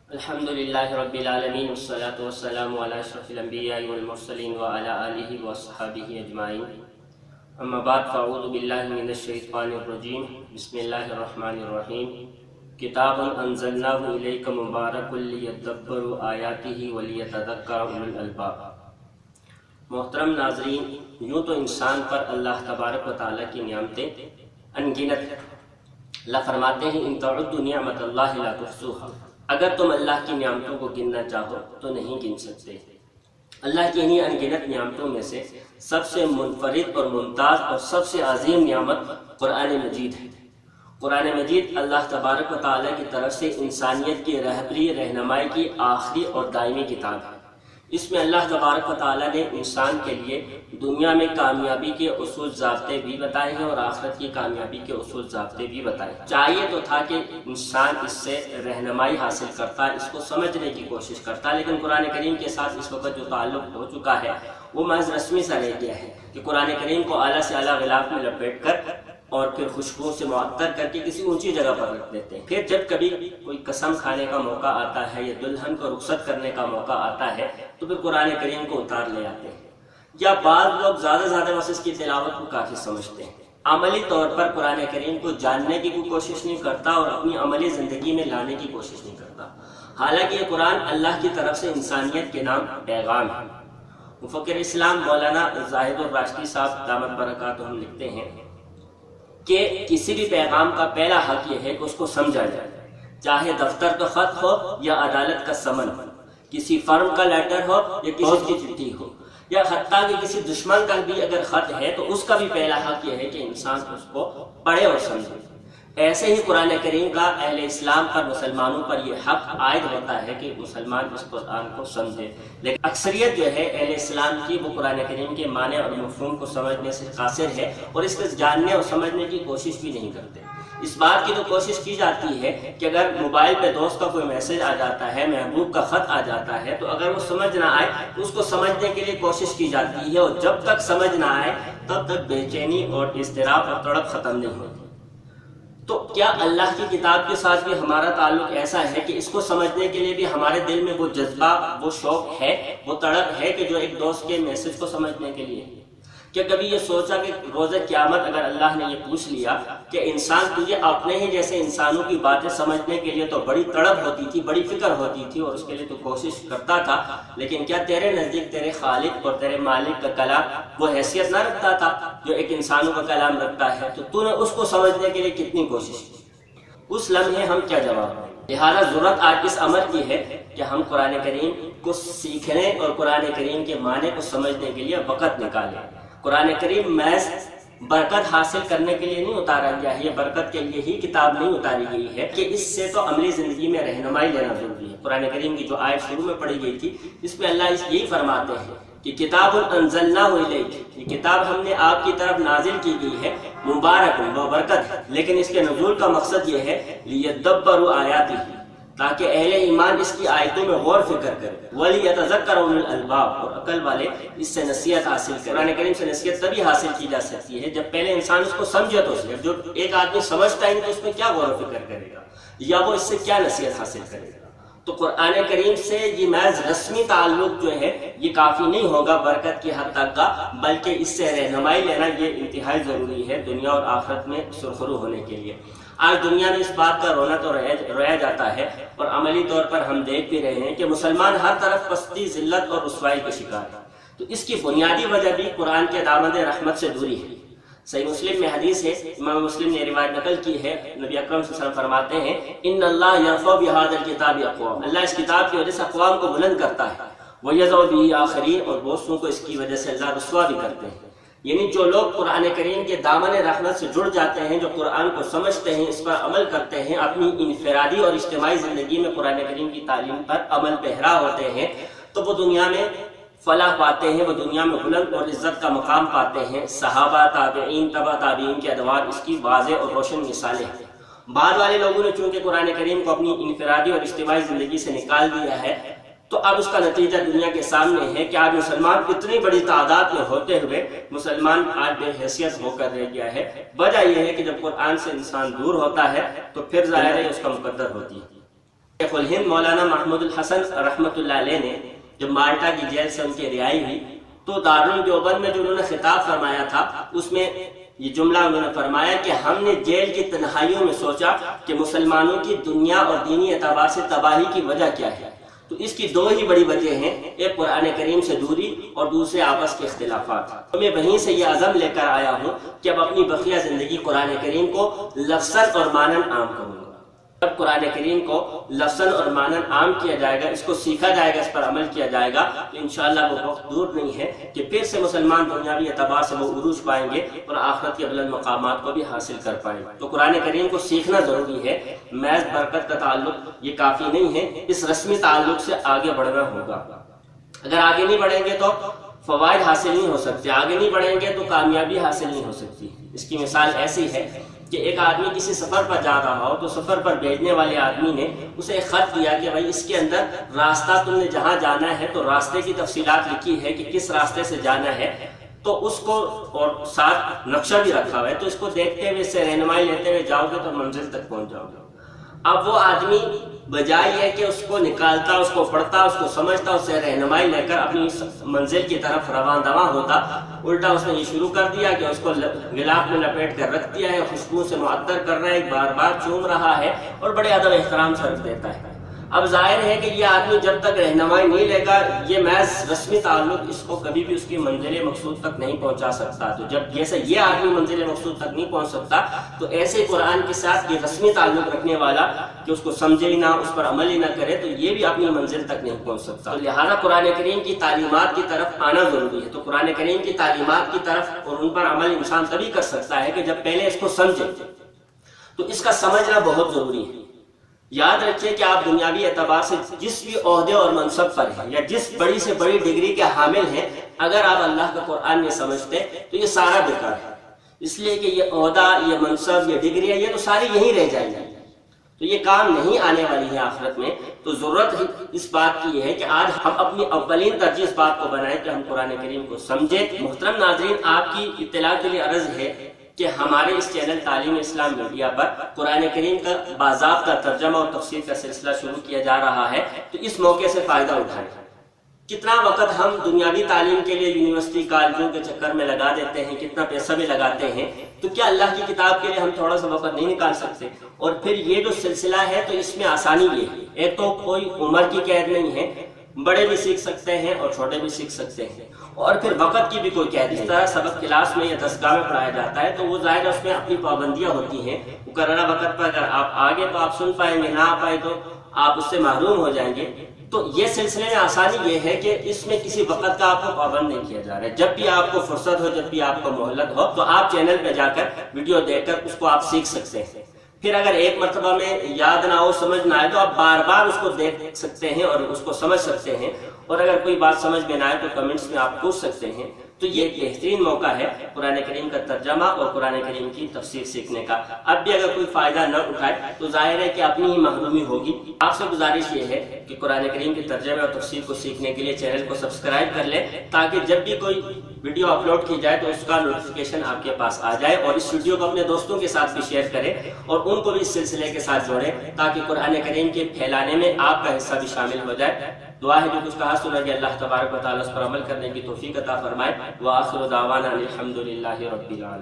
الحمدللہ رب العالمین والصلاة والسلام علی اشرف الانبیاء والمرسلین وعلی آلہ وصحبہ اجمعین، اما بعد فاعوذ باللہ من الشیطان الرجیم، بسم اللہ الرحمن الرحیم۔ کتاب انزلناہ الیک مبارک لیدبروا آیاتہ ولیتذکر اولو الالباب۔ محترم ناظرین، یوں تو انسان پر اللہ تبارک و تعالیٰ کی نعمتیں انگنت ہیں۔ اللہ فرماتے ہیں ان تعدوا نعمت اللہ لا تحصوها، اگر تم اللہ کی نعمتوں کو گننا چاہو تو نہیں گن سکتے۔ اللہ کی انہی انگنت نعمتوں میں سے سب سے منفرد اور ممتاز اور سب سے عظیم نعمت قرآن مجید ہے۔ قرآن مجید اللہ تبارک و تعالیٰ کی طرف سے انسانیت کی رہبری رہنمائی کی آخری اور دائمی کتاب ہے۔ اس میں اللہ تبارک و تعالیٰ نے انسان کے لیے دنیا میں کامیابی کے اصول ضابطے بھی بتائے ہیں اور آخرت کی کامیابی کے اصول ضابطے بھی بتائے۔ چاہیے تو تھا کہ انسان اس سے رہنمائی حاصل کرتا، اس کو سمجھنے کی کوشش کرتا، لیکن قرآن کریم کے ساتھ اس وقت جو تعلق ہو چکا ہے وہ محض رسمی سا رہ گیا ہے کہ قرآن کریم کو اعلیٰ سے اعلیٰ غلاف میں لپیٹ کر اور پھر خوشبو سے معطر کر کے کسی اونچی جگہ پر رکھ دیتے ہیں۔ پھر جب کبھی کوئی قسم کھانے کا موقع آتا ہے یا دلہن کو رخصت کرنے کا موقع آتا ہے تو پھر قرآن کریم کو اتار لے آتے ہیں، یا بعض لوگ زیادہ بس اس کی تلاوت کو کافی سمجھتے ہیں، عملی طور پر قرآن کریم کو جاننے کی کوئی کوشش نہیں کرتا اور اپنی عملی زندگی میں لانے کی کوشش نہیں کرتا۔ حالانکہ یہ قرآن اللہ کی طرف سے انسانیت کے نام پیغام ہے۔ مفکر اسلام مولانا زاہد الراشدی صاحب دامت برکاتہم لکھتے ہیں کہ کسی بھی پیغام کا پہلا حق یہ ہے کہ اس کو سمجھا جائے، چاہے دفتر کا خط ہو یا عدالت کا سمن ہو، کسی فرم کا لیٹر ہو یا کسی کی چٹھی ہو، یا حتیٰ کہ کسی دشمن کا بھی اگر خط ہے تو اس کا بھی پہلا حق یہ ہے کہ انسان اس کو پڑھے اور سمجھے۔ ایسے ہی قرآن کریم کا اہل اسلام پر مسلمانوں پر یہ حق عائد ہوتا ہے کہ مسلمان اس قرآن کو سمجھے، لیکن اکثریت جو ہے اہل اسلام کی وہ قرآن کریم کے معنی اور مفہوم کو سمجھنے سے قاصر ہے اور اس کو جاننے اور سمجھنے کی کوشش بھی نہیں کرتے۔ اس بات کی تو کوشش کی جاتی ہے کہ اگر موبائل پہ دوست کا کوئی میسج آ جاتا ہے، محبوب کا خط آ جاتا ہے، تو اگر وہ سمجھ نہ آئے تو اس کو سمجھنے کے لیے کوشش کی جاتی ہے، اور جب تک سمجھ نہ آئے تب تک بے چینی اور اضطراب اور تڑپ ختم نہیں ہوتی۔ تو کیا اللہ کی کتاب کے ساتھ بھی ہمارا تعلق ایسا ہے کہ اس کو سمجھنے کے لیے بھی ہمارے دل میں وہ جذبہ، وہ شوق ہے، وہ تڑپ ہے کہ جو ایک دوست کے میسج کو سمجھنے کے لیے؟ کیا کبھی یہ سوچا کہ روز قیامت اگر اللہ نے یہ پوچھ لیا کہ انسان تجھے اپنے ہی جیسے انسانوں کی باتیں سمجھنے کے لیے تو بڑی تڑپ ہوتی تھی، بڑی فکر ہوتی تھی اور اس کے لیے تو کوشش کرتا تھا، لیکن کیا تیرے نزدیک تیرے خالق اور تیرے مالک کا کلام وہ حیثیت نہ رکھتا تھا جو ایک انسانوں کا کلام رکھتا ہے؟ تو نے اس کو سمجھنے کے لیے کتنی کوشش کی؟ اس لمحے ہم کیا جواب دیں؟ لہٰذا ضرورت آج اس عمل کی ہے کہ ہم قرآن کریم کو سیکھنے اور قرآن کریم کے معنی کو سمجھنے کے لیے وقت نکالیں۔ قرآن کریم محض برکت حاصل کرنے کے لیے نہیں اتارا گیا ہے، یہ برکت کے لیے ہی کتاب نہیں اتاری گئی ہے کہ اس سے تو عملی زندگی میں رہنمائی لینا ضروری ہے۔ قرآن کریم کی جو آیت شروع میں پڑھی گئی تھی اس میں اللہ یہی فرماتے ہیں کہ کتاب انزلناہ الیک، یہ کتاب ہم نے آپ کی طرف نازل کی گئی ہے، مبارک و برکت ہے، لیکن اس کے نزول کا مقصد یہ ہے لیدبروا آیاتہ، تاکہ اہل ایمان اس کی آیتوں میں غور فکر کرے، وَلِيَتَذَكَّرَ أُولُو الْأَلْبَابِ، اور عقل والے اس سے نصیحت حاصل کریں۔ قرآن کریم سے نصیحت تبھی حاصل کی جا سکتی ہے جب پہلے انسان اس کو سمجھے تو صحیح۔ جو ایک آدمی سمجھتا ہے تو اس میں کیا غور و فکر کرے گا یا وہ اس سے کیا نصیحت حاصل کرے گا؟ تو قرآن کریم سے یہ محض رسمی تعلق جو ہے یہ کافی نہیں ہوگا برکت کی حد تک کا، بلکہ اس سے رہنمائی لینا یہ انتہائی ضروری ہے دنیا اور آخرت میں سرخرو ہونے کے لیے۔ آج دنیا میں اس بات کا رونا تو رویا جاتا ہے اور عملی طور پر ہم دیکھ بھی رہے ہیں کہ مسلمان ہر طرف پستی، ذلت اور رسوائی کے شکار ہے۔ تو اس کی بنیادی وجہ بھی قرآن کے دامن رحمت سے دوری ہے۔ صحیح مسلم میں حدیث ہے، امام مسلم نے روایت نقل کی ہے، نبی اکرم صلی اللہ علیہ وسلم فرماتے ہیں ان اللہ یرفع بہذا الکتاب اقوام، اللہ اس کتاب کی وجہ سے اقوام کو بلند کرتا ہے، ویضع بہ آخرین، اور دوسروں کو اس کی وجہ سے اللہ رسوا بھی کرتے ہیں۔ یعنی جو لوگ قرآن کریم کے دامن رحمت سے جڑ جاتے ہیں، جو قرآن کو سمجھتے ہیں، اس پر عمل کرتے ہیں، اپنی انفرادی اور اجتماعی زندگی میں قرآن کریم کی تعلیم پر عمل پیرا ہوتے ہیں، تو وہ دنیا میں فلاح پاتے ہیں، وہ دنیا میں بلند اور عزت کا مقام پاتے ہیں۔ صحابہ، تابعین، تبع تابعین کے ادوار اس کی واضح اور روشن مثالیں ہیں۔ بعد والے لوگوں نے چونکہ قرآن کریم کو اپنی انفرادی اور اجتماعی زندگی سے نکال دیا ہے، تو اب اس کا نتیجہ دنیا کے سامنے ہے کہ آج مسلمان اتنی بڑی تعداد میں ہوتے ہوئے مسلمان آج بے حیثیت ہو کر رہ گیا ہے۔ وجہ یہ ہے کہ جب قرآن سے انسان دور ہوتا ہے تو پھر ظاہر ہے اس کا مقدر ہوتی ہے۔ شیخ الہند مولانا محمود الحسن رحمۃ اللہ علیہ نے جب مالٹا کی جیل سے ان کی رہائی ہوئی تو دارالعلوم دیوبند میں جو انہوں نے خطاب فرمایا تھا اس میں یہ جملہ انہوں نے فرمایا کہ ہم نے جیل کی تنہائیوں میں سوچا کہ مسلمانوں کی دنیا اور دینی اعتبار سے تباہی کی وجہ کیا ہے، تو اس کی دو ہی بڑی وجہ ہیں، ایک قرآن کریم سے دوری اور دوسرے آپس کے اختلافات۔ میں وہیں سے یہ عزم لے کر آیا ہوں کہ اب اپنی بقیہ زندگی قرآن کریم کو لفظاً اور معناً عام کروں گا۔ جب قرآن کریم کو لفظاً اور معناً عام کیا جائے گا، اس کو سیکھا جائے گا، اس پر عمل کیا جائے گا، تو انشاءاللہ وہ وقت دور نہیں ہے کہ پھر سے مسلمان دنیاوی اعتبار سے وہ عروج پائیں گے اور آخرت کے بلند مقامات کو بھی حاصل کر پائیں گے۔ تو قرآن کریم کو سیکھنا ضروری ہے، محض برکت کا تعلق یہ کافی نہیں ہے، اس رسمی تعلق سے آگے بڑھنا ہوگا۔ اگر آگے نہیں بڑھیں گے تو فوائد حاصل نہیں ہو سکتے، آگے نہیں بڑھیں گے تو کامیابی حاصل نہیں ہو سکتی۔ اس کی مثال ایسی ہے کہ ایک آدمی کسی سفر پر جا رہا ہو تو سفر پر بھیجنے والے آدمی نے اسے ایک خط دیا کہ بھائی اس کے اندر راستہ تم نے جہاں جانا ہے تو راستے کی تفصیلات لکھی ہے کہ کس راستے سے جانا ہے، تو اس کو اور ساتھ نقشہ بھی رکھا ہوا ہے، تو اس کو دیکھتے ہوئے اس سے رہنمائی لیتے ہوئے جاؤ گے تو منزل تک پہنچ جاؤ گے۔ اب وہ آدمی بجائے ہے کہ اس کو نکالتا، اس کو پڑھتا، اس کو سمجھتا، اس سے رہنمائی لے کر اپنی منزل کی طرف رواں دواں ہوتا، الٹا اس نے یہ شروع کر دیا کہ اس کو غلاف میں لپیٹ کر رکھ دیا ہے، خوشبو سے معطر کر رہا ہے، بار بار چوم رہا ہے اور بڑے ادب احترام سے رکھ دیتا ہے۔ اب ظاہر ہے کہ یہ آدمی جب تک رہنمائی نہیں لے گا، یہ محض رسمی تعلق اس کو کبھی بھی اس کی منزل مقصود تک نہیں پہنچا سکتا۔ تو جب جیسے یہ آدمی منزل مقصود تک نہیں پہنچ سکتا تو ایسے قرآن کے ساتھ یہ رسمی تعلق رکھنے والا کہ اس کو سمجھے ہی نہ، اس پر عمل ہی نہ کرے، تو یہ بھی اپنی منزل تک نہیں پہنچ سکتا۔ لہٰذا قرآن کریم کی تعلیمات کی طرف آنا ضروری ہے۔ تو قرآن کریم کی تعلیمات کی طرف اور ان پر عمل انسان تبھی کر سکتا ہے کہ جب پہلے اس کو سمجھے۔ تو اس کا سمجھنا بہت ضروری ہے۔ یاد رکھیے کہ آپ دنیاوی اعتبار سے جس بھی عہدے اور منصب پر ہیں یا جس بڑی سے بڑی ڈگری کے حامل ہیں، اگر آپ اللہ کا قرآن نہیں سمجھتے تو یہ سارا بیکار ہے، اس لیے کہ یہ عہدہ، یہ منصب، یہ ڈگری ہے، یہ تو ساری یہیں رہ جائیں گی، تو یہ کام نہیں آنے والی ہے آخرت میں۔ تو ضرورت اس بات کی یہ ہے کہ آج ہم اپنی اولین ترجیح اس بات کو بنائیں کہ ہم قرآن کریم کو سمجھیں۔ محترم ناظرین، آپ کی اطلاع کے لیے عرض ہے کہ ہمارے اس چینل تعلیم اسلام میڈیا پر قرآن کریم کا باضابطہ ترجمہ اور تفسیر کا سلسلہ شروع کیا جا رہا ہے، تو اس موقع سے فائدہ اٹھائیں۔ کتنا وقت ہم دنیاوی تعلیم کے لیے یونیورسٹی کالجوں کے چکر میں لگا دیتے ہیں، کتنا پیسہ بھی لگاتے ہیں، تو کیا اللہ کی کتاب کے لیے ہم تھوڑا سا وقت نہیں نکال سکتے؟ اور پھر یہ جو سلسلہ ہے تو اس میں آسانی یہ ہے، ایک تو کوئی عمر کی قید نہیں ہے، بڑے بھی سیکھ سکتے ہیں اور چھوٹے بھی سیکھ سکتے ہیں، اور پھر وقت کی بھی کوئی قید نہیں۔ اس طرح سبق کلاس میں یا دستگاہ میں پڑھایا جاتا ہے تو وہ ظاہر اس میں اپنی پابندیاں ہوتی ہیں، مقررہ وقت پر اگر آپ آگے تو آپ سن پائیں گے، نہ آ پائے تو آپ اس سے محروم ہو جائیں گے۔ تو یہ سلسلے میں آسانی یہ ہے کہ اس میں کسی وقت کا آپ کو پابند نہیں کیا جا رہا ہے، جب بھی آپ کو فرصت ہو، جب بھی آپ کو مہلت ہو تو آپ چینل پہ جا کر ویڈیو دیکھ کر اس کو آپ سیکھ سکتے ہیں۔ پھر اگر ایک مرتبہ میں یاد نہ ہو، سمجھ نہ آئے تو آپ بار بار اس کو دیکھ سکتے ہیں اور اس کو سمجھ سکتے ہیں، اور اگر کوئی بات سمجھ میں نہ آئے تو کمنٹس میں آپ پوچھ سکتے ہیں۔ تو یہ ایک بہترین موقع ہے قرآن کریم کا ترجمہ اور قرآن کریم کی تفسیر سیکھنے کا۔ اب بھی اگر کوئی فائدہ نہ اٹھائے تو ظاہر ہے کہ اپنی ہی محرومی ہوگی۔ آپ سے گزارش یہ ہے کہ قرآن کریم کے ترجمے اور تفسیر کو سیکھنے کے لیے چینل کو سبسکرائب کر لیں، تاکہ جب بھی کوئی ویڈیو اپلوڈ کی جائے تو اس کا نوٹیفیکیشن آپ کے پاس آ جائے، اور اس ویڈیو کو اپنے دوستوں کے ساتھ بھی شیئر کریں اور ان کو بھی اس سلسلے کے ساتھ جوڑیں، تاکہ قرآن کریم کے پھیلانے میں آپ کا حصہ بھی شامل ہو جائے۔ دعا ہے جو کچھ کہا سنا کہ اللہ تبارک و تعالیٰ اس پر عمل کرنے کی توفیق عطا فرمائے۔ وآخر دعوانا الحمد للہ رب العالمین۔